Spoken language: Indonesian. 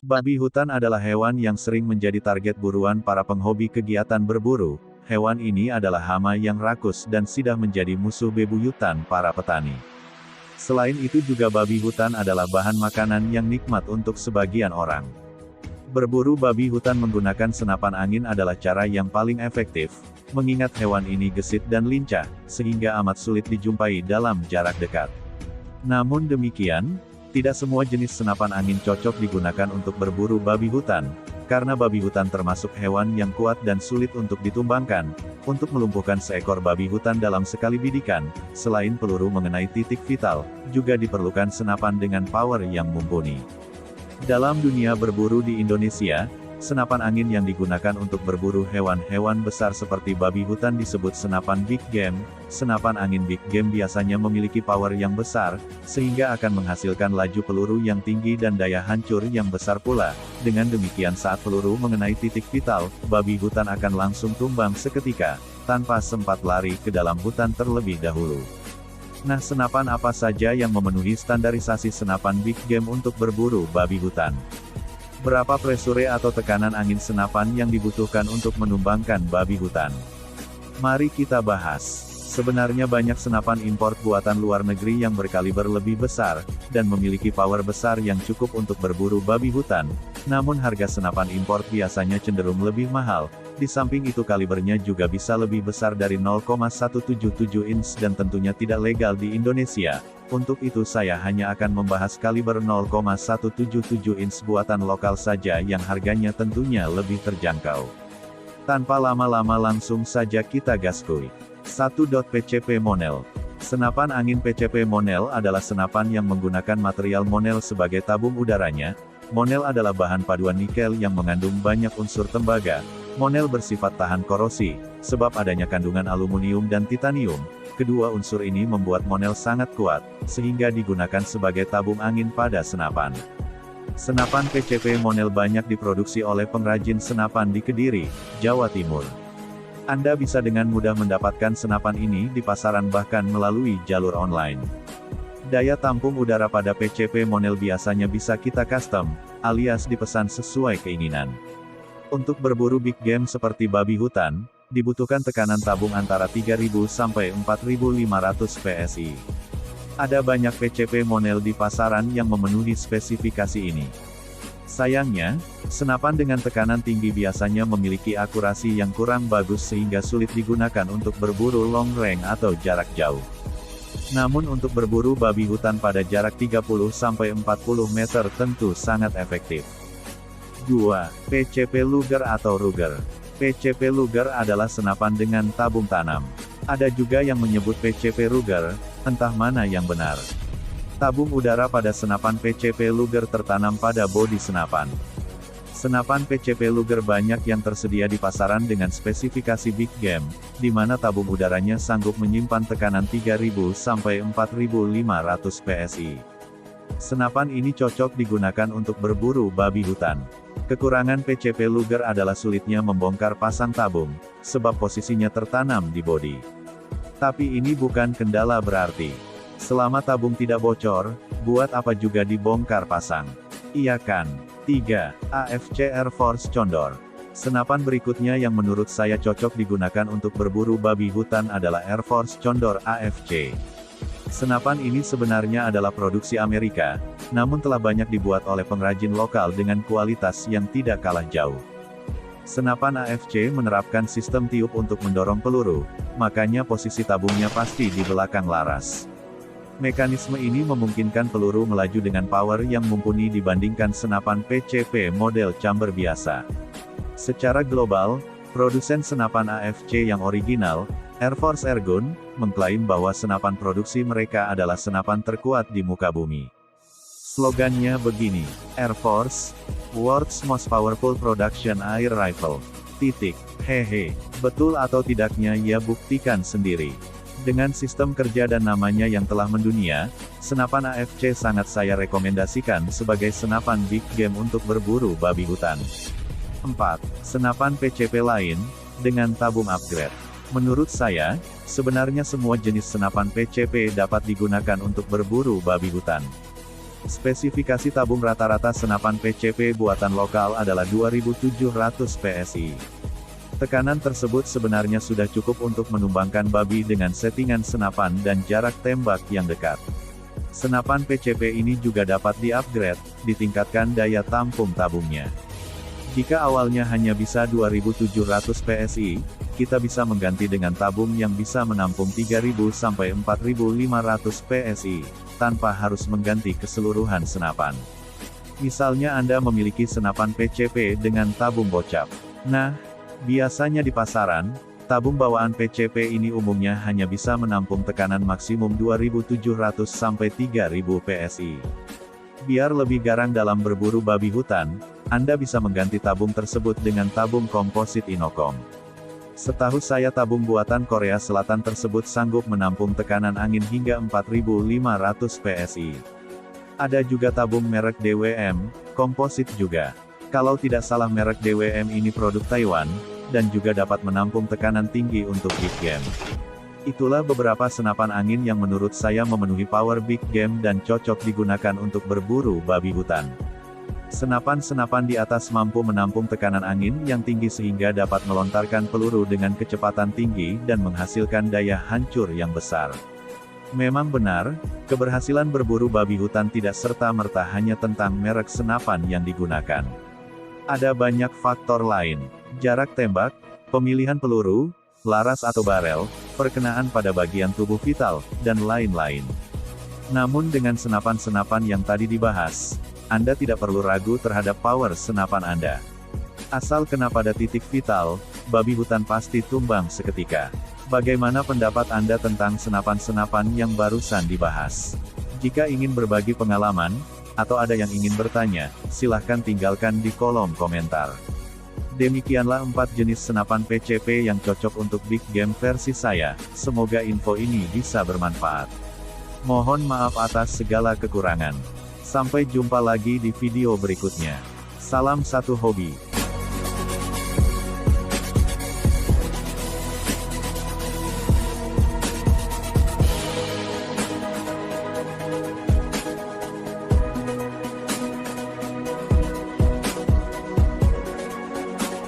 Babi hutan adalah hewan yang sering menjadi target buruan para penghobi kegiatan berburu. Hewan ini adalah hama yang rakus dan sudah menjadi musuh bebuyutan para petani. Selain itu juga babi hutan adalah bahan makanan yang nikmat untuk sebagian orang. Berburu babi hutan menggunakan senapan angin adalah cara yang paling efektif, mengingat hewan ini gesit dan lincah, sehingga amat sulit dijumpai dalam jarak dekat. Namun demikian, tidak semua jenis senapan angin cocok digunakan untuk berburu babi hutan, karena babi hutan termasuk hewan yang kuat dan sulit untuk ditumbangkan. Untuk melumpuhkan seekor babi hutan dalam sekali bidikan, selain peluru mengenai titik vital, juga diperlukan senapan dengan power yang mumpuni. Dalam dunia berburu di Indonesia, senapan angin yang digunakan untuk berburu hewan-hewan besar seperti babi hutan disebut senapan big game. Senapan angin big game biasanya memiliki power yang besar, sehingga akan menghasilkan laju peluru yang tinggi dan daya hancur yang besar pula. Dengan demikian saat peluru mengenai titik vital, babi hutan akan langsung tumbang seketika, tanpa sempat lari ke dalam hutan terlebih dahulu. Nah, senapan apa saja yang memenuhi standarisasi senapan big game untuk berburu babi hutan? Berapa pressure atau tekanan angin senapan yang dibutuhkan untuk menumbangkan babi hutan? Mari kita bahas. Sebenarnya banyak senapan impor buatan luar negeri yang berkaliber lebih besar, dan memiliki power besar yang cukup untuk berburu babi hutan. Namun harga senapan impor biasanya cenderung lebih mahal. Di samping itu kalibernya juga bisa lebih besar dari 0,177 inch dan tentunya tidak legal di Indonesia. Untuk itu saya hanya akan membahas kaliber 0,177 inch buatan lokal saja yang harganya tentunya lebih terjangkau. Tanpa lama-lama langsung saja kita gaskuy. 1. PCP Monel. Senapan angin PCP Monel adalah senapan yang menggunakan material Monel sebagai tabung udaranya. Monel adalah bahan paduan nikel yang mengandung banyak unsur tembaga. Monel bersifat tahan korosi, sebab adanya kandungan aluminium dan titanium. Kedua unsur ini membuat Monel sangat kuat, sehingga digunakan sebagai tabung angin pada senapan. Senapan PCP Monel banyak diproduksi oleh pengrajin senapan di Kediri, Jawa Timur. Anda bisa dengan mudah mendapatkan senapan ini di pasaran bahkan melalui jalur online. Daya tampung udara pada PCP Monel biasanya bisa kita custom, alias dipesan sesuai keinginan. Untuk berburu big game seperti babi hutan, dibutuhkan tekanan tabung antara 3000 sampai 4500 PSI. Ada banyak PCP Monel di pasaran yang memenuhi spesifikasi ini. Sayangnya, senapan dengan tekanan tinggi biasanya memiliki akurasi yang kurang bagus sehingga sulit digunakan untuk berburu long range atau jarak jauh. Namun untuk berburu babi hutan pada jarak 30 sampai 40 meter tentu sangat efektif. 2. PCP Luger atau Ruger. PCP Luger adalah senapan dengan tabung tanam. Ada juga yang menyebut PCP Ruger, entah mana yang benar. Tabung udara pada senapan PCP Luger tertanam pada bodi senapan. Senapan PCP Luger banyak yang tersedia di pasaran dengan spesifikasi big game, di mana tabung udaranya sanggup menyimpan tekanan 3000 sampai 4500 PSI. Senapan ini cocok digunakan untuk berburu babi hutan. Kekurangan PCP Luger adalah sulitnya membongkar pasang tabung, sebab posisinya tertanam di bodi. Tapi ini bukan kendala berarti. Selama tabung tidak bocor, buat apa juga dibongkar pasang? Iya kan? 3. AFC Air Force Condor. Senapan berikutnya yang menurut saya cocok digunakan untuk berburu babi hutan adalah Air Force Condor AFC. Senapan ini sebenarnya adalah produksi Amerika, namun telah banyak dibuat oleh pengrajin lokal dengan kualitas yang tidak kalah jauh. Senapan AFC menerapkan sistem tiup untuk mendorong peluru, makanya posisi tabungnya pasti di belakang laras. Mekanisme ini memungkinkan peluru melaju dengan power yang mumpuni dibandingkan senapan PCP model chamber biasa. Secara global, produsen senapan AFC yang original, Air Force Airgun, mengklaim bahwa senapan produksi mereka adalah senapan terkuat di muka bumi. Slogannya begini, Air Force, World's Most Powerful Production Air Rifle. Titik. Hehe. Betul atau tidaknya ya buktikan sendiri. Dengan sistem kerja dan namanya yang telah mendunia, senapan AFC sangat saya rekomendasikan sebagai senapan big game untuk berburu babi hutan. 4. Senapan PCP lain, dengan tabung upgrade. Menurut saya, sebenarnya semua jenis senapan PCP dapat digunakan untuk berburu babi hutan. Spesifikasi tabung rata-rata senapan PCP buatan lokal adalah 2700 PSI. Tekanan tersebut sebenarnya sudah cukup untuk menumbangkan babi dengan settingan senapan dan jarak tembak yang dekat. Senapan PCP ini juga dapat di-upgrade, ditingkatkan daya tampung tabungnya. Jika awalnya hanya bisa 2700 PSI, kita bisa mengganti dengan tabung yang bisa menampung 3000 sampai 4500 PSI, tanpa harus mengganti keseluruhan senapan. Misalnya Anda memiliki senapan PCP dengan tabung bocap. Nah, biasanya di pasaran, tabung bawaan PCP ini umumnya hanya bisa menampung tekanan maksimum 2700 sampai 3000 PSI. Biar lebih garang dalam berburu babi hutan, Anda bisa mengganti tabung tersebut dengan tabung komposit Inokom. Setahu saya tabung buatan Korea Selatan tersebut sanggup menampung tekanan angin hingga 4500 PSI. Ada juga tabung merek DWM, komposit juga. Kalau tidak salah merek DWM ini produk Taiwan, dan juga dapat menampung tekanan tinggi untuk big game. Itulah beberapa senapan angin yang menurut saya memenuhi power big game dan cocok digunakan untuk berburu babi hutan. Senapan-senapan di atas mampu menampung tekanan angin yang tinggi sehingga dapat melontarkan peluru dengan kecepatan tinggi dan menghasilkan daya hancur yang besar. Memang benar, keberhasilan berburu babi hutan tidak serta-merta hanya tentang merek senapan yang digunakan. Ada banyak faktor lain, jarak tembak, pemilihan peluru, laras atau barel, perkenaan pada bagian tubuh vital, dan lain-lain. Namun dengan senapan-senapan yang tadi dibahas, Anda tidak perlu ragu terhadap power senapan Anda. Asal kena pada titik vital, babi hutan pasti tumbang seketika. Bagaimana pendapat Anda tentang senapan-senapan yang barusan dibahas? Jika ingin berbagi pengalaman, atau ada yang ingin bertanya, silahkan tinggalkan di kolom komentar. Demikianlah 4 jenis senapan PCP yang cocok untuk big game versi saya, semoga info ini bisa bermanfaat. Mohon maaf atas segala kekurangan. Sampai jumpa lagi di video berikutnya. Salam satu hobi.